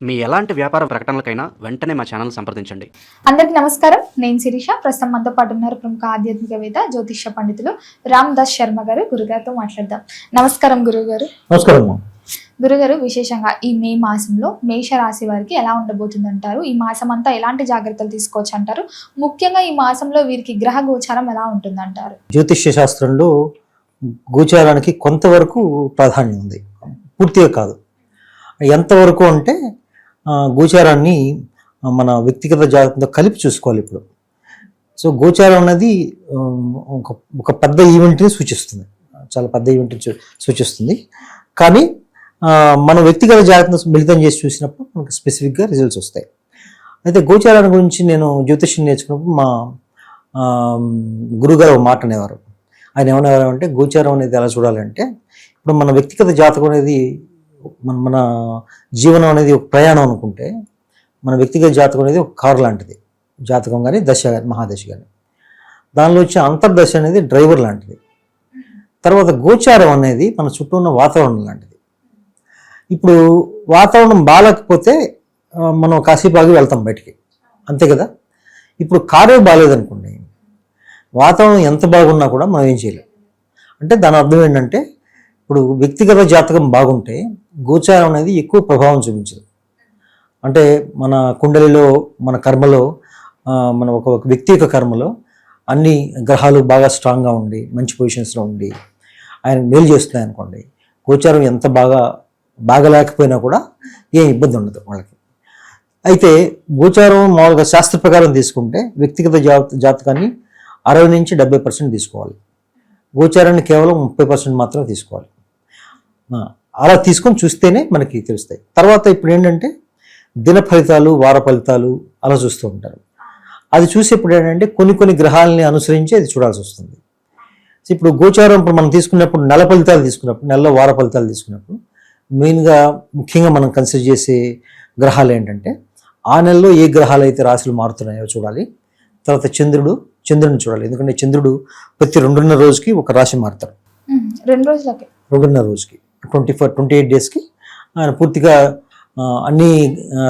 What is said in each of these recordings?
మీ ఎలాంటి వ్యాపార ప్రకటనలకైనా వెంటనే మా ఛానల్ సంప్రదించండి. అందరికీ నమస్కారం. నేను శిరీష. ప్రస్తుతం మనతో పాటు ఉన్నారు ప్రముఖ ఆధ్యాత్మికవేత్త జ్యోతిష్య పండితులు రామ్ దాస్ శర్మ గారు. గురుగారితో మాట్లాడదాం. నమస్కారం గురుగారు. నమస్కారం. గురుగారు, విశేషంగా ఈ మే మాసంలో మేష రాశి వారికి ఎలా ఉండబోతుంది అంటారు? ఈ మాసం అంతా ఎలాంటి జాగ్రత్తలు తీసుకోవచ్చు అంటారు? ముఖ్యంగా ఈ మాసంలో వీరికి గ్రహ గోచారం ఎలా ఉంటుంది అంటారు? జ్యోతిష్య శాస్త్రంలో గోచారానికి కొంతవరకు ప్రాధాన్యం ఉంది, పూర్తిగా కాదు. ఎంతవరకు అంటే గోచారాన్ని మన వ్యక్తిగత జాగ్రత్తతో కలిపి చూసుకోవాలి. ఇప్పుడు సో గోచారం అనేది ఒక పెద్ద ఈవెంట్ని సూచిస్తుంది, చాలా పెద్ద ఈవెంట్ని సూచిస్తుంది. కానీ మన వ్యక్తిగత జాగ్రత్తను మిళితం చేసి చూసినప్పుడు మనకు స్పెసిఫిక్గా రిజల్ట్స్ వస్తాయి. అయితే గోచారాన్ని గురించి నేను జ్యోతిష్యం నేర్చుకున్నప్పుడు మా గురుగారు ఒక మాట అనేవారు. ఆయన ఏమనేవారు అంటే, గోచారం అనేది ఎలా చూడాలంటే, ఇప్పుడు మన వ్యక్తిగత జాతకం అనేది మన జీవనం అనేది ఒక ప్రయాణం అనుకుంటే, మన వ్యక్తిగత జాతకం అనేది ఒక కారు లాంటిది. జాతకం కానీ దశ కానీ మహాదశ కానీ దానిలో వచ్చే అంతర్దశ అనేది డ్రైవర్ లాంటిది. తర్వాత గోచారం అనేది మన చుట్టూ ఉన్న వాతావరణం లాంటిది. ఇప్పుడు వాతావరణం బాగాలేకపోతే మనం కాసేపు ఆగి వెళ్తాం బయటికి, అంతే కదా. ఇప్పుడు కారే బాగాలేదనుకోండి, వాతావరణం ఎంత బాగున్నా కూడా మనం ఏం చేయలేం. అంటే దాని అర్థం ఏంటంటే, ఇప్పుడు వ్యక్తిగత జాతకం బాగుంటే గోచారం అనేది ఎక్కువ ప్రభావం చూపించదు. అంటే మన కుండలిలో, మన కర్మలో, మన ఒక వ్యక్తి యొక్క కర్మలో అన్ని గ్రహాలు బాగా స్ట్రాంగ్గా ఉండి మంచి పొజిషన్స్లో ఉండి ఆయన మేలు చేస్తున్నాయి అనుకోండి, గోచారం ఎంత బాగలేకపోయినా కూడా ఏం ఇబ్బంది ఉండదు వాళ్ళకి. అయితే గోచారం మామూలుగా శాస్త్ర ప్రకారం తీసుకుంటే వ్యక్తిగత జాతకాన్ని 60 నుంచి 70% తీసుకోవాలి, గోచారాన్ని కేవలం 30% మాత్రమే తీసుకోవాలి. అలా తీసుకొని చూస్తేనే మనకి తెలుస్తాయి. తర్వాత ఇప్పుడు ఏంటంటే దిన ఫలితాలు, వార ఫలితాలు అలా చూస్తూ ఉంటారు. అది చూసేప్పుడు ఏంటంటే కొన్ని గ్రహాలని అనుసరించి అది చూడాల్సి వస్తుంది. ఇప్పుడు గోచారం ఇప్పుడు మనం తీసుకున్నప్పుడు నెల ఫలితాలు తీసుకున్నప్పుడు, నెలలో వార ఫలితాలు తీసుకున్నప్పుడు మెయిన్గా ముఖ్యంగా మనం కన్సిడర్ చేసే గ్రహాలు ఏంటంటే, ఆ నెలలో ఏ గ్రహాలు అయితే రాశులు మారుతున్నాయో చూడాలి. తర్వాత చంద్రుడిని చూడాలి. ఎందుకంటే చంద్రుడు ప్రతి 2.5 రోజుకి ఒక రాశి మారుతాడు. 2.5 రోజుకి 28 డేస్కి ఆయన పూర్తిగా అన్ని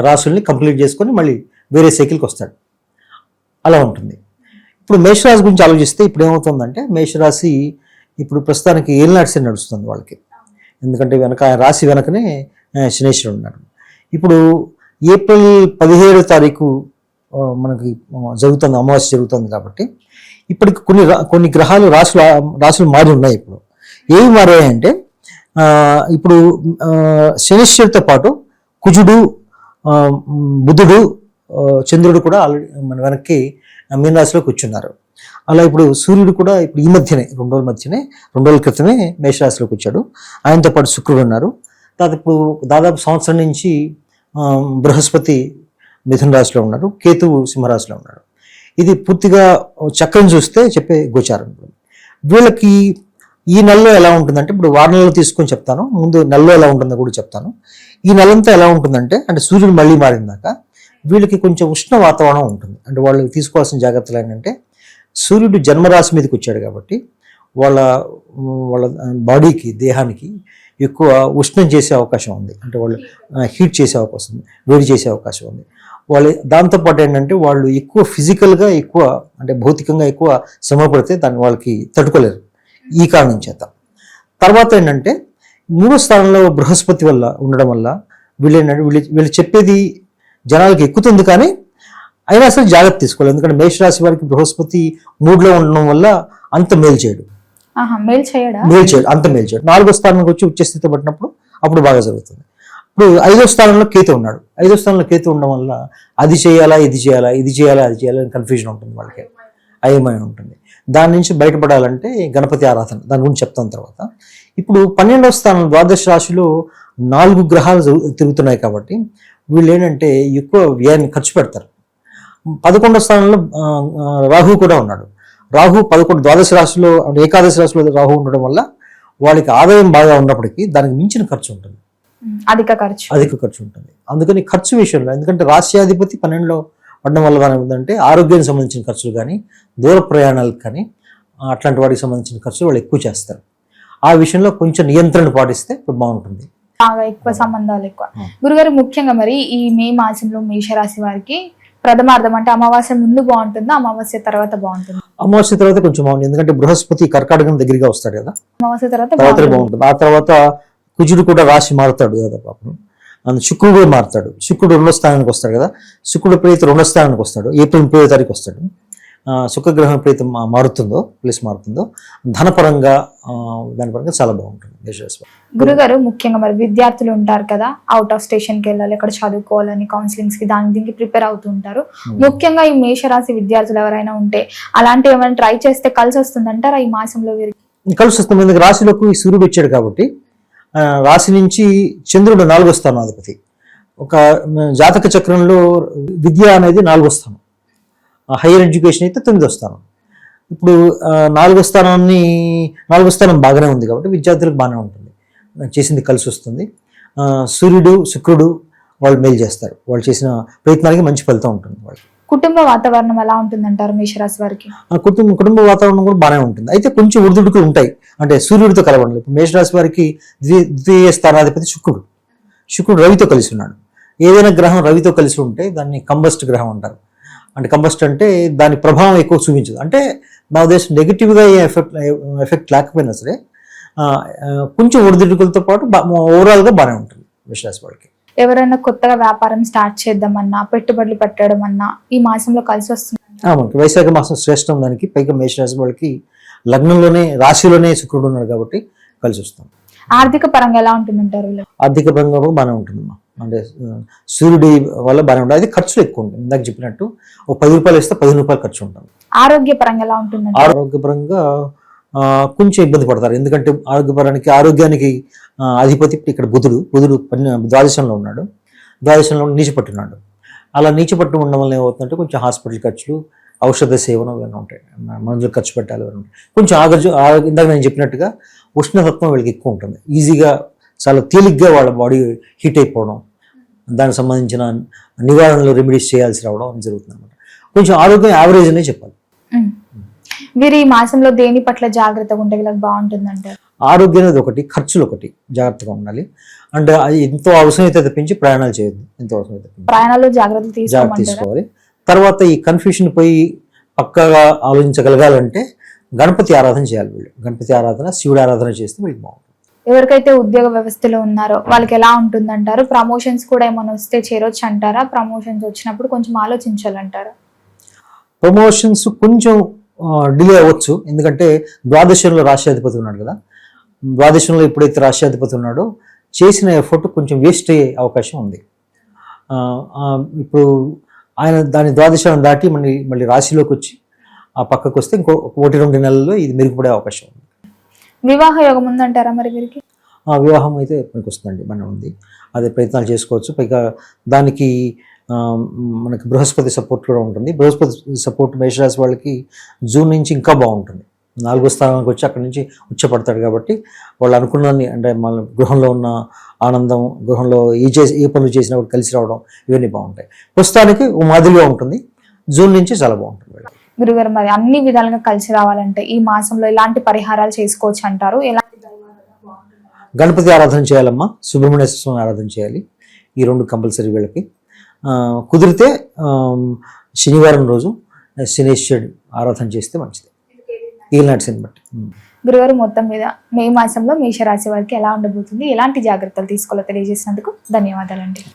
రాశుల్ని కంప్లీట్ చేసుకొని మళ్ళీ వేరే సైకిల్కి వస్తాడు. అలా ఉంటుంది. ఇప్పుడు మేషరాశి గురించి ఆలోచిస్తే ఇప్పుడు ఏమవుతుందంటే, మేషరాశి ఇప్పుడు ప్రస్తుతానికి ఏలినాటి శని నడుస్తుంది వాళ్ళకి. ఎందుకంటే రాశి వెనకనే శనేశ్వరుడు ఉన్నాడు. ఇప్పుడు ఏప్రిల్ 17వ తారీఖు మనకి జరుగుతుంది, అమావాస్య జరుగుతుంది. కాబట్టి ఇప్పటికి కొన్ని గ్రహాలు రాశులు మారి ఉన్నాయి. ఇప్పుడు ఏవి మారాయంటే, ఇప్పుడు శనిశ్వరుడితో పాటు కుజుడు, బుధుడు, చంద్రుడు కూడా ఆల్రెడీ మన వెనక్కి మీనరాశిలో కూర్చున్నారు. అలా ఇప్పుడు సూర్యుడు కూడా ఇప్పుడు ఈ మధ్యనే 2 రోజుల క్రితమే మేషరాశిలోకి వచ్చాడు. ఆయనతో పాటు శుక్రుడు ఉన్నారు. తర్వాత ఇప్పుడు దాదాపు సంవత్సరం నుంచి బృహస్పతి మిథున రాశిలో ఉన్నాడు, కేతువు సింహరాశిలో ఉన్నాడు. ఇది పూర్తిగా చక్రం చూస్తే చెప్పే గోచారం. వీళ్ళకి ఈ నెలలో ఎలా ఉంటుందంటే, ఇప్పుడు వార నెలలో తీసుకొని చెప్తాను, ముందు నెలలో ఎలా ఉంటుందో కూడా చెప్తాను. ఈ నెలంతా ఎలా ఉంటుందంటే, అంటే సూర్యుడు మళ్ళీ మారిందాక వీళ్ళకి కొంచెం ఉష్ణ వాతావరణం ఉంటుంది. అంటే వాళ్ళు తీసుకోవాల్సిన జాగ్రత్తలు ఏంటంటే, సూర్యుడు జన్మరాశి మీదకి వచ్చాడు కాబట్టి వాళ్ళ బాడీకి, దేహానికి ఎక్కువ ఉష్ణం చేసే అవకాశం ఉంది. అంటే వాళ్ళు హీట్ చేసే అవకాశం ఉంది, వేడి చేసే అవకాశం ఉంది. వాళ్ళు దాంతోపాటు ఏంటంటే, వాళ్ళు ఎక్కువ ఫిజికల్గా ఎక్కువ, అంటే భౌతికంగా ఎక్కువ శ్రమ పడితే దాన్ని వాళ్ళకి తట్టుకోలేరు. ఈ కారణం చేత తర్వాత ఏంటంటే, 3వ స్థానంలో బృహస్పతి వల్ల ఉండడం వల్ల వీళ్ళు చెప్పేది జనాలకి ఎక్కుతుంది, కానీ అయినా సరే జాగ్రత్త తీసుకోవాలి. ఎందుకంటే మేషరాశి వారికి బృహస్పతి 3లో ఉండడం వల్ల అంత మేలు చేయడు. అంత మేలు చేయడు. 4వ స్థానానికి వచ్చి ఉచ్చస్థితి పట్టినప్పుడు అప్పుడు బాగా జరుగుతుంది. ఇప్పుడు 5వ స్థానంలో కేతు ఉన్నాడు. 5వ స్థానంలో కేతు ఉండడం వల్ల అది చేయాలా, ఇది చేయాలా, ఇది చేయాలా, అది చేయాలని కన్ఫ్యూజన్ ఉంటుంది, వాళ్ళకి అయమయం ఉంటుంది. దాని నుంచి బయటపడాలంటే గణపతి ఆరాధన, దాని గురించి చెప్తాను తర్వాత. ఇప్పుడు 12వ స్థానం ద్వాదశ రాశిలో 4 గ్రహాలు తిరుగుతున్నాయి కాబట్టి వీళ్ళు ఏంటంటే ఎక్కువ వ్యయాన్ని ఖర్చు పెడతారు. 11వ స్థానంలో రాహు కూడా ఉన్నాడు. రాహు 11 ద్వాదశ రాశిలో, ఏకాదశి రాశిలో రాహు ఉండడం వల్ల వాళ్ళకి ఆదాయం బాగా ఉన్నప్పటికీ దానికి మించిన ఖర్చు ఉంటుంది, అధిక ఖర్చు ఉంటుంది. అందుకని ఖర్చు విషయంలో, ఎందుకంటే రాశ్యాధిపతి 12లో పడడం వల్ల ఏమిటంటే ఆరోగ్యానికి సంబంధించిన ఖర్చులు కానీ, దూర ప్రయాణాలకు కానీ, అట్లాంటి వాటికి సంబంధించిన ఖర్చులు వాళ్ళు ఎక్కువ చేస్తారు. ఆ విషయంలో కొంచెం నియంత్రణ పాటిస్తే బాగుంటుంది. బాగా ఎక్కువ సంబంధాలు ఎక్కువ. ఆ. గురుగారు ముఖ్యంగా మరి ఈ మే మాసంలో మేషరాశి వారికి ప్రథమార్థం అంటే అమావాస్య ముందు బాగుంటుందా, అమావాస్య తర్వాత బాగుంటుందా? అమావాస్య తర్వాత కొంచెం బాగుంది, ఎందుకంటే బృహస్పతి కర్కాటకం దగ్గరగా వస్తాడు కదా, అమావాస్య తర్వాత తర్వాతనే బాగుంటుంది. బాగుంటుంది. ఆ తర్వాత కుజుడు కూడా రాశి మారుతాడు కదా పాపం, శుక్రుడు కూడా మారుతాడు. శుక్రుడు 2వ స్థానానికి వస్తాడు కదా, శుక్రుడు ఎప్పుడైతే 2వ స్థానానికి వస్తాడు, ఏప్రిల్ 30వ తారీఖు వస్తాడు, శుక్రగ్రహం ఎప్పుడైతే మారుతుందో, ప్లేస్ మారుతుందో, ధనపరంగా దానిపరంగా చాలా బాగుంటుంది మేషరాశి. గురుగారు ముఖ్యంగా మరి విద్యార్థులు ఉంటారు కదా, అవుట్ ఆఫ్ స్టేషన్కి వెళ్ళాలి, అక్కడ చదువుకోవాలని కౌన్సిలింగ్స్ కి దీనికి ప్రిపేర్ అవుతూ ఉంటారు. ముఖ్యంగా ఈ మేషరాశి విద్యార్థులు ఎవరైనా ఉంటే అలాంటి ఏమైనా ట్రై చేస్తే కలిసి వస్తుందంటారా ఈ మాసంలో వీరికి? కలిసి వస్తుంది, ఎందుకు రాశిలోకి ఈ సూర్యుడు వచ్చాడు కాబట్టి. రాశి నుంచి చంద్రుడు 4వ స్థానాధిపతి. ఒక జాతక చక్రంలో విద్య అనేది 4వ స్థానం, హైయర్ ఎడ్యుకేషన్ అయితే 9వ స్థానం. ఇప్పుడు 4వ స్థానం బాగానే ఉంది కాబట్టి విద్యార్థులకు బాగానే ఉంటుంది, చేసింది కలిసి వస్తుంది. సూర్యుడు శుక్రుడు వాళ్ళు మేలు చేస్తారు, వాళ్ళు చేసిన ప్రయత్నానికి మంచి ఫలితం ఉంటుంది వాళ్ళకి. కుటుంబ వాతావరణం ఎలా ఉంటుందంటారు మేషరాశి వారికి? కుటుంబ వాతావరణం కూడా బాగానే ఉంటుంది, అయితే కొంచెం ఒడిదుడుకులు ఉంటాయి, అంటే సూర్యుడితో కలవడం. ఇప్పుడు మేషరాశి వారికి ద్వితీయ స్థానాధిపతి శుక్రుడు రవితో కలిసి ఉన్నాడు. ఏదైనా గ్రహం రవితో కలిసి ఉంటే దాన్ని కంబస్ట్ గ్రహం అంటారు. అంటే కంబస్ట్ అంటే దాని ప్రభావం ఎక్కువ చూపించదు, అంటే నా ఉద్దేశం నెగిటివ్గా ఏ ఎఫెక్ట్ లేకపోయినా సరే కొంచెం ఒడిదుడుకులతో పాటు ఓవరాల్గా బాగానే ఉంటుంది మేషరాశి వారికి. ఎవరైనా కొత్తగా వ్యాపారం స్టార్ట్ చేద్దామన్నా, పెట్టుబడులు పెట్టడం అన్నా ఈ మాసంలో కలిసి వస్తుంది? మనకి వైశాఖ మాసం శ్రేష్టం దానికి, పైగా మేషరాశి వాళ్ళకి లగ్నంలోనే రాశిలోనే శుక్రుడు ఉన్నాడు కాబట్టి కలిసి వస్తాం. ఆర్థిక పరంగా ఎలా ఉంటుందంటారు? ఆర్థిక పరంగా కూడా బాగానే ఉంటుందమ్మా, అంటే సూర్యుడి వల్ల బాగానే ఉంటుంది. అయితే ఖర్చులు ఎక్కువ ఉంటుంది, ఇందాక చెప్పినట్టు ఒక 10 రూపాయలు ఇస్తే 15 రూపాయలు ఖర్చు ఉంటుంది. ఆరోగ్య పరంగా ఎలా ఉంటుందంటే? ఆరోగ్యపరంగా కొంచెం ఇబ్బంది పడతారు, ఎందుకంటే ఆరోగ్యానికి అధిపతి ఇక్కడ బుధుడు ద్వాదశంలో ఉన్నాడు, ద్వాదశంలో నీచపట్టున్నాడు. అలా నీచపట్టు ఉండడం వల్ల ఏమవుతుందంటే కొంచెం హాస్పిటల్ ఖర్చులు, ఔషధ సేవనం ఇవన్నీ ఉంటాయి, మందులు ఖర్చు పెట్టాలి ఇవన్నీ ఉంటాయి. కొంచెం ఇందాక నేను చెప్పినట్టుగా ఉష్ణతత్వం వీళ్ళకి ఎక్కువ ఉంటుంది, ఈజీగా చాలా తేలిగ్గా వాళ్ళ బాడీ హీట్ అయిపోవడం, దానికి సంబంధించిన నివారణలు రెమెడీస్ చేయాల్సి రావడం అని జరుగుతుంది అనమాట. కొంచెం ఆరోగ్యం యావరేజ్ అనే చెప్పాలి. వీరు ఈ మాసంలో దేని పట్ల జాగ్రత్తగా ఉంటే వీళ్ళకి బాగుంటుంది అంటారు? ఆరోగ్యం అనేది ఒకటి, ఖర్చులు ఒకటి, జాగ్రత్తగా ఉండాలి. అంటే అది ఎంతో అవసరమైతే తప్పించి ప్రయాణాలు చేయొద్దు, ఎంతో అవసరమైతే ప్రయాణాల్లో జాగ్రత్తలు తీసుకోవాలి. తర్వాత ఈ కన్ఫ్యూషన్ పోయి పక్కగా ఆలోచించగలగాలంటే గణపతి ఆరాధన చేయాలి వీళ్ళు. గణపతి ఆరాధన, శివుడు ఆరాధన చేస్తే వీళ్ళకి బాగుంటుంది. ఎవరికైతే ఉద్యోగ వ్యవస్థలో ఉన్నారో వాళ్ళకి ఎలా ఉంటుందంటారు? ప్రమోషన్స్ కూడా ఏమైనా వస్తే చేరొచ్చు అంటారా? ప్రమోషన్స్ వచ్చినప్పుడు కొంచెం ఆలోచించాలంటారా? ప్రమోషన్స్ కొంచెం డిలే అవ్వచ్చు, ఎందుకంటే ద్వాదశంలో రాష్ట్రాధిపతి ఉన్నాడు కదా, ద్వాదశంలో ఎప్పుడైతే రాష్ట్రాధిపతి ఉన్నాడో చేసిన ఎఫర్ట్ కొంచెం వేస్ట్ అయ్యే అవకాశం ఉంది. ఇప్పుడు ఆయన దాని ద్వాదశాన్ని దాటి మళ్ళీ రాశిలోకి వచ్చి ఆ పక్కకు వస్తే ఇంకో 1-2 నెలల్లో ఇది మెరుగుపడే అవకాశం ఉంది. వివాహ యోగం ఉందంటారా మరి వీరికి? వివాహం అయితే మనకు వస్తుందండి, మనం ఉంది, అదే ప్రయత్నాలు చేసుకోవచ్చు. పైగా దానికి మనకి బృహస్పతి సపోర్ట్ కూడా ఉంటుంది. బృహస్పతి సపోర్ట్ మేషరాశి వాళ్ళకి జూన్ నుంచి ఇంకా బాగుంటుంది, 4వ స్థానానికి వచ్చి అక్కడి నుంచి ఉచ్చపడతాడు కాబట్టి వాళ్ళు అనుకున్నదాన్ని, అంటే మన గృహంలో ఉన్న ఆనందం, గృహంలో ఏ పనులు చేసినా కూడా కలిసి రావడం, ఇవన్నీ బాగుంటాయి. ప్రస్తుతానికి మాదిరిగా ఉంటుంది, జూన్ నుంచి చాలా బాగుంటుంది. గురుగారు మరి అన్ని విధాలుగా కలిసి రావాలంటే ఈ మాసంలో ఎలాంటి పరిహారాలు చేసుకోవచ్చు అంటారు? గణపతి ఆరాధన చేయాలమ్మా, సుబ్రహ్మణ్య స్వామి ఆరాధన చేయాలి, ఈ 2 కంపల్సరీ వీళ్ళకి. కుదిరితే శనివారం రోజు శనేశ్వరుడు ఆరాధన చేస్తే మంచిది, ఈనాటిని బట్టి. గురుగారు మొత్తం మీద మే మాసంలో మేషరాశి వారికి ఎలా ఉండబోతుంది, ఎలాంటి జాగ్రత్తలు తీసుకోవాలో తెలియజేసినందుకు ధన్యవాదాలండి.